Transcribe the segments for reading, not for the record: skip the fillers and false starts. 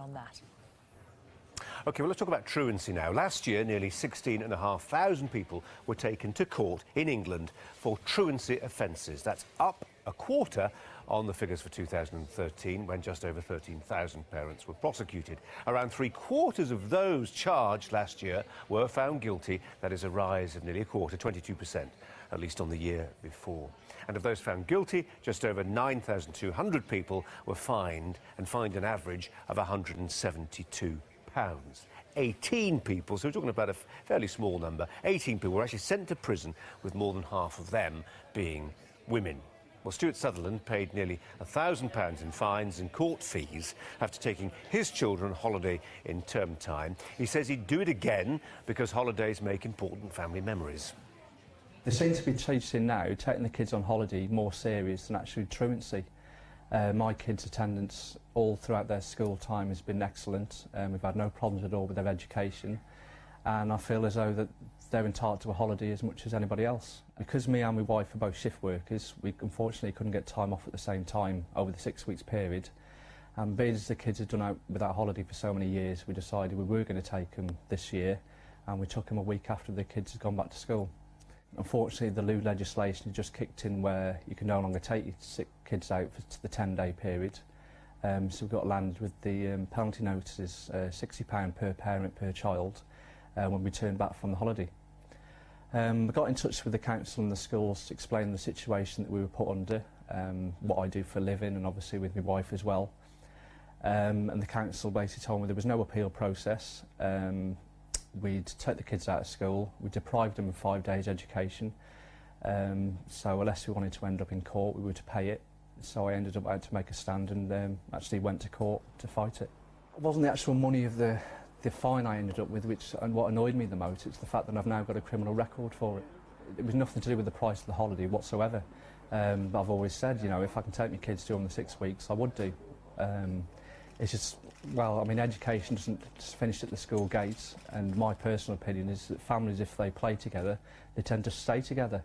on that. OK, well, let's talk about truancy now. Last year, nearly 16,500 people were taken to court in England for truancy offences. That's up a quarter on the figures for 2013, when just over 13,000 parents were prosecuted. Around three-quarters of those charged last year were found guilty. That is a rise of nearly a quarter, 22%, at least on the year before. And of those found guilty, just over 9,200 people were fined, and fined an average of £172. 18 people, so we're talking about a fairly small number, 18 people were actually sent to prison, with more than half of them being women. Well, Stuart Sutherland paid nearly £1,000 in fines and court fees after taking his children on holiday in term time. He says he'd do it again because holidays make important family memories. They seem to be teaching now, taking the kids on holiday more serious than actually truancy. My kids' attendance all throughout their school time has been excellent. We've had no problems at all with their education, and I feel as though that they're entitled to a holiday as much as anybody else. Because me and my wife are both shift workers, we unfortunately couldn't get time off at the same time over the 6 weeks period. And being as the kids had done out without holiday for so many years, we decided we were going to take them this year, and we took them a week after the kids had gone back to school. Unfortunately, the new legislation has just kicked in where you can no longer take your sick kids out for the 10-day period. So we've got landed with the penalty notices, £60 per parent per child, when we turn back from the holiday. We got in touch with the council and the schools to explain the situation that we were put under, what I do for a living, and obviously with my wife as well. And the council basically told me there was no appeal process. We'd take the kids out of school, we deprived them of 5 days education, so unless we wanted to end up in court, we were to pay it. So I ended up having to make a stand and actually went to court to fight it. It wasn't the actual money of the fine I ended up with, and what annoyed me the most, it's the fact that I've now got a criminal record for it. It was nothing to do with the price of the holiday whatsoever. But I've always said, you know, if I can take my kids during the 6 weeks, I would do. It's just, well, I mean, education doesn't just finish at the school gates, and my personal opinion is that families, if they play together, they tend to stay together.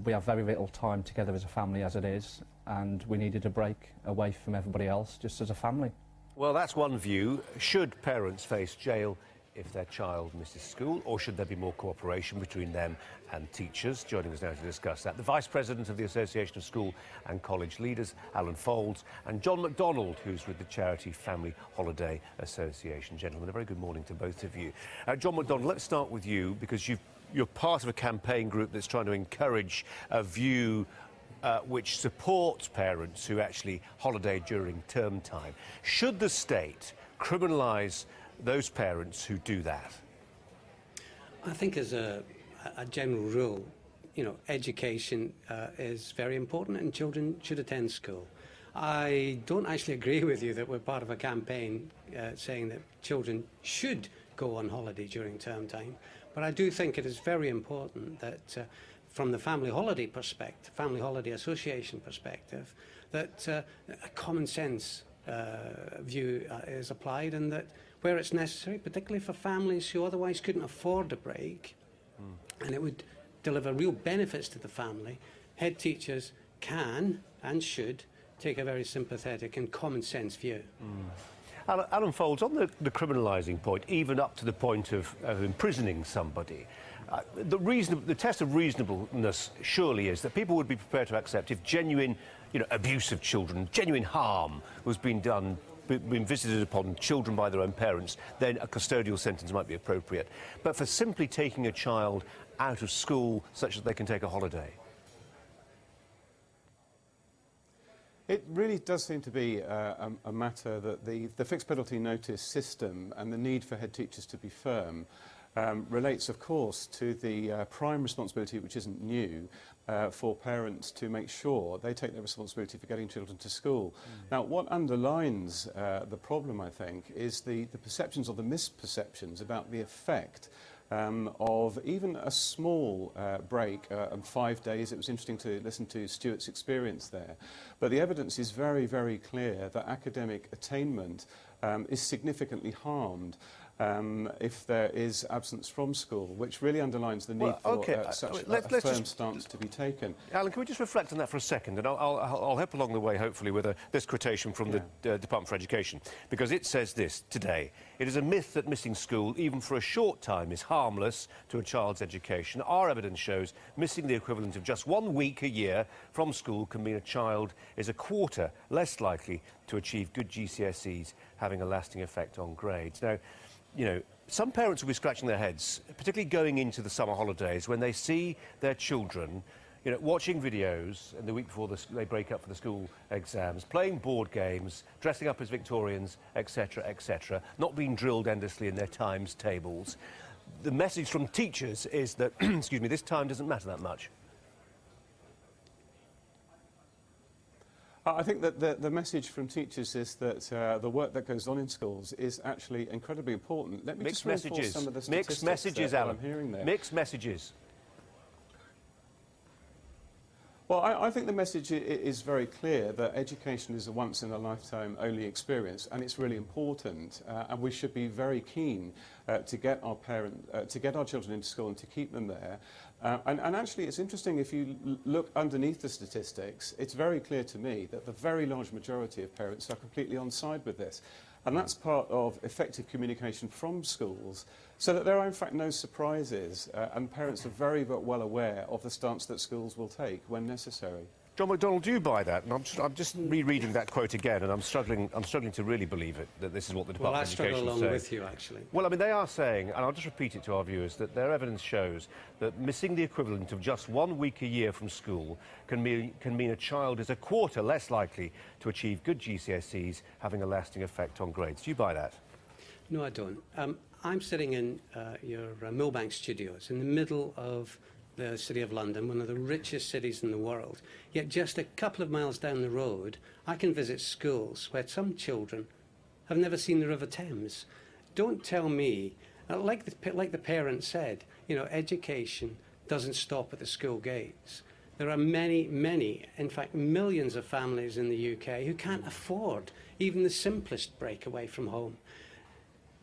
We have very little time together as a family as it is, and we needed a break away from everybody else, just as a family. Well, that's one view. Should parents face jail if their child misses school, or should there be more cooperation between them and teachers? Joining us now to discuss that, the Vice President of the Association of School and College Leaders, Alan Folds, and John McDonald, who's with the charity Family Holiday Association. Gentlemen, a very good morning to both of you. John McDonald, let's start with you, because you're part of a campaign group that's trying to encourage a view which supports parents who actually holiday during term time. Should the state criminalise those parents who do that? I think as a general rule, you know, education is very important, and children should attend school. I don't actually agree with you that we're part of a campaign saying that children should go on holiday during term time, but I do think it is very important that from the Family Holiday perspective, Family Holiday Association perspective, that a common sense view is applied, and that where it's necessary, particularly for families who otherwise couldn't afford a break, and it would deliver real benefits to the family, head teachers can and should take a very sympathetic and common sense view. Alan Folds, on the criminalising point, even up to the point of imprisoning somebody, the test of reasonableness surely is that people would be prepared to accept if genuine, abuse of children, genuine harm was being visited upon children by their own parents, then a custodial sentence might be appropriate. But for simply taking a child out of school such that they can take a holiday? It really does seem to be a matter that the fixed penalty notice system and the need for head teachers to be firm relates, of course, to the prime responsibility, which isn't new, for parents to make sure they take their responsibility for getting children to school. Now, what underlines the problem, I think, is the perceptions or the misperceptions about the effect of even a small break of 5 days. It was interesting to listen to Stuart's experience there. But the evidence is very, very clear that academic attainment is significantly harmed. if there is absence from school, which really underlines the need for such a firm stance to be taken. Alan, can we just reflect on that for a second? And I'll help along the way, hopefully, with this quotation from the Department for Education, because it says this today: "It is a myth that missing school, even for a short time, is harmless to a child's education. Our evidence shows missing the equivalent of just 1 week a year from school can mean a child is a quarter less likely to achieve good GCSEs, having a lasting effect on grades." Now, you know, some parents will be scratching their heads, particularly going into the summer holidays, when they see their children, you know, watching videos and the week before they break up for the school exams, playing board games, dressing up as Victorians, etc., etc., not being drilled endlessly in their times tables. The message from teachers is that, excuse me, this time doesn't matter that much. I think that the message from teachers is that the work that goes on in schools is actually incredibly important. Let me just reinforce some of the statistics Mixed messages, Alan. I'm hearing there. Mixed messages. Well, I think the message is very clear that education is a once-in-a-lifetime only experience, and it's really important, and we should be very keen to get our children into school and to keep them there. And actually, it's interesting, if you look underneath the statistics, it's very clear to me that the very large majority of parents are completely on side with this. And that's part of effective communication from schools, so that there are in fact no surprises, and parents are very well aware of the stance that schools will take when necessary. John McDonald, do you buy that? And I'm just rereading that quote again, and I'm struggling to really believe it, that this is what the Department of Education is saying. Well, I struggle along with you, actually. Well, I mean, they are saying, and I'll just repeat it to our viewers, that their evidence shows that missing the equivalent of just 1 week a year from school can mean a child is a quarter less likely to achieve good GCSEs, having a lasting effect on grades. Do you buy that? No, I don't. I'm sitting in your Millbank studios in the middle of the City of London, one of the richest cities in the world. Yet just a couple of miles down the road, I can visit schools where some children have never seen the River Thames. Don't tell me, like the parent said, you know, education doesn't stop at the school gates. There are many, in fact millions of families in the UK who can't afford even the simplest break away from home.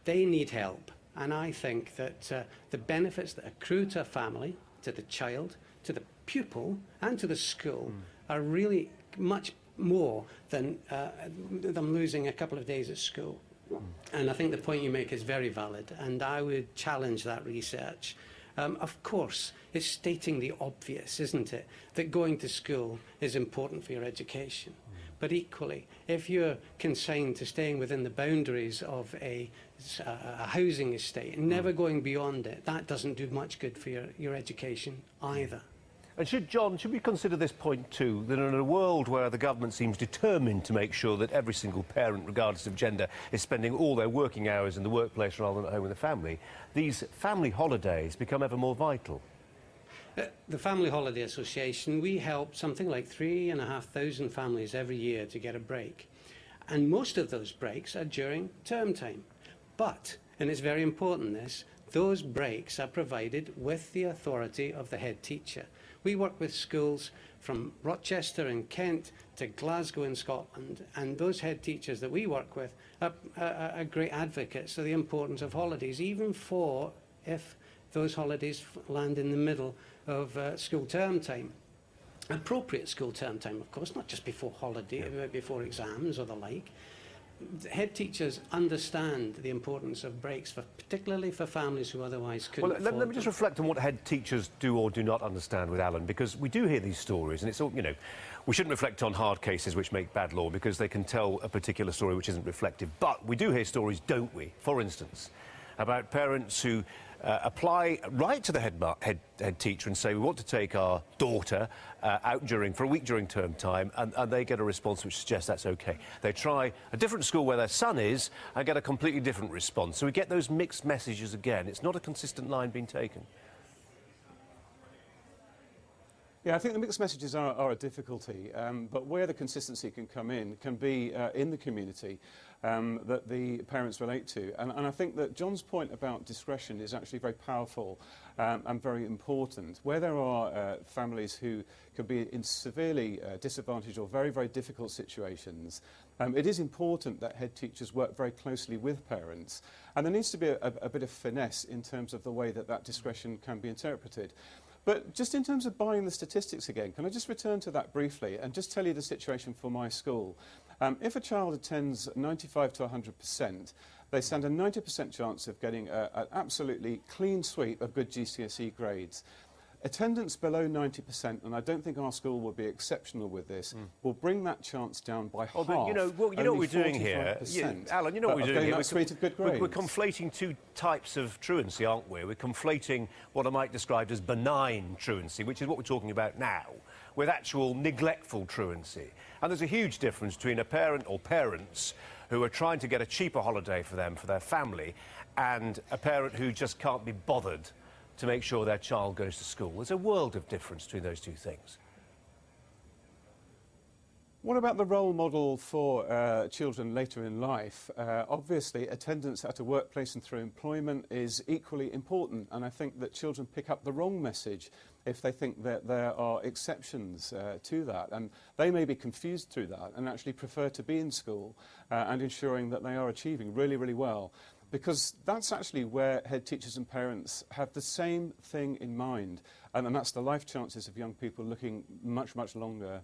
They need help, and I think that the benefits that accrue to a family, to the child, to the pupil, and to the school are really much more than them losing a couple of days at school. And I think the point you make is very valid, and I would challenge that research. Of course, it's stating the obvious, isn't it, that going to school is important for your education. But equally, if you're consigned to staying within the boundaries of a housing estate and never going beyond it, that doesn't do much good for your education either. And should we consider this point too, that in a world where the government seems determined to make sure that every single parent, regardless of gender, is spending all their working hours in the workplace rather than at home with the family, these family holidays become ever more vital? The Family Holiday Association, we help something like 3,500 families every year to get a break. And most of those breaks are during term time. But, and it's very important this, those breaks are provided with the authority of the head teacher. We work with schools from Rochester in Kent to Glasgow in Scotland, and those head teachers that we work with are great advocates of the importance of holidays, even for if those holidays land in the middle of school term time. Appropriate school term time, of course, not just before holiday, before exams or the like. Head teachers understand the importance of breaks, particularly for families who otherwise couldn't afford let me just them. reflect on what head teachers do or do not understand with Alan, because we do hear these stories, and it's all, you know, we shouldn't reflect on hard cases which make bad law because they can tell a particular story which isn't reflective. But we do hear stories, don't we, for instance, about parents who apply right to the head teacher and say, we want to take our daughter out for a week during term time, and they get a response which suggests that's okay. They try a different school where their son is and get a completely different response. So we get those mixed messages again. It's not a consistent line being taken. Yeah, I think the mixed messages are a difficulty, but where the consistency can come in can be in the community that the parents relate to. And I think that John's point about discretion is actually very powerful and very important. Where there are families who could be in severely disadvantaged or very, very difficult situations, it is important that head teachers work very closely with parents. And there needs to be a bit of finesse in terms of the way that that discretion can be interpreted. But just in terms of buying the statistics again, can I just return to that briefly and just tell you the situation for my school? If a child attends 95 to 100%, they stand a 90% chance of getting an absolutely clean sweep of good GCSE grades. Attendance below 90%, and I don't think our school will be exceptional with this, will bring that chance down by half. You know what we're doing here, Alan, you know what we're doing here? We're conflating two types of truancy, aren't we? We're conflating what I might describe as benign truancy, which is what we're talking about now, with actual neglectful truancy. And there's a huge difference between a parent or parents who are trying to get a cheaper holiday for them, for their family, and a parent who just can't be bothered to make sure their child goes to school. There's a world of difference between those two things. What about the role model for children later in life? Obviously, attendance at a workplace and through employment is equally important, and I think that children pick up the wrong message if they think that there are exceptions to that, and they may be confused through that and actually prefer to be in school and ensuring that they are achieving really, really well. Because that's actually where head teachers and parents have the same thing in mind, and that's the life chances of young people looking much, much longer.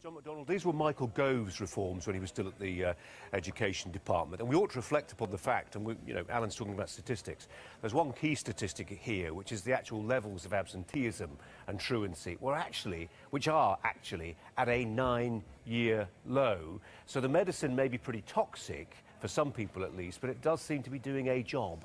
John McDonald, these were Michael Gove's reforms when he was still at the Education Department, and we ought to reflect upon the fact, and Alan's talking about statistics, there's one key statistic here, which is the actual levels of absenteeism and truancy, which are actually at a 9-year low. So the medicine may be pretty toxic, for some people at least, but it does seem to be doing a job.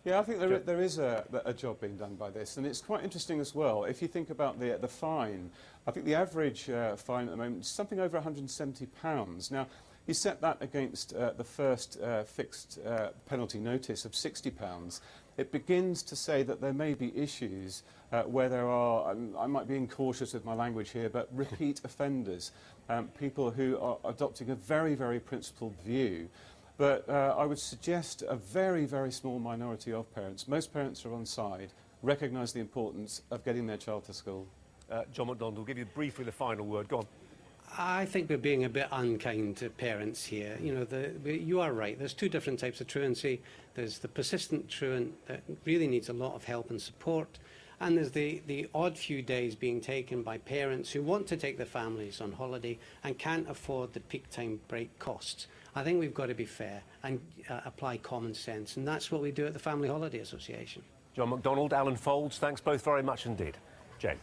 Yeah, I think there is a job being done by this, and it's quite interesting as well. If you think about the fine, I think the average fine at the moment is something over £170. Now, you set that against the first fixed penalty notice of £60. It begins to say that there may be issues where there are, I might be incautious with my language here, but repeat offenders, people who are adopting a very, very principled view. But I would suggest a very, very small minority of parents, most parents are on side, recognise the importance of getting their child to school. John McDonald, will give you briefly the final word. Go on. I think we're being a bit unkind to parents here. You know, you are right. There's two different types of truancy. There's the persistent truant that really needs a lot of help and support. And there's the odd few days being taken by parents who want to take their families on holiday and can't afford the peak time break costs. I think we've got to be fair and apply common sense. And that's what we do at the Family Holiday Association. John McDonald, Alan Foulds, thanks both very much indeed. Jane.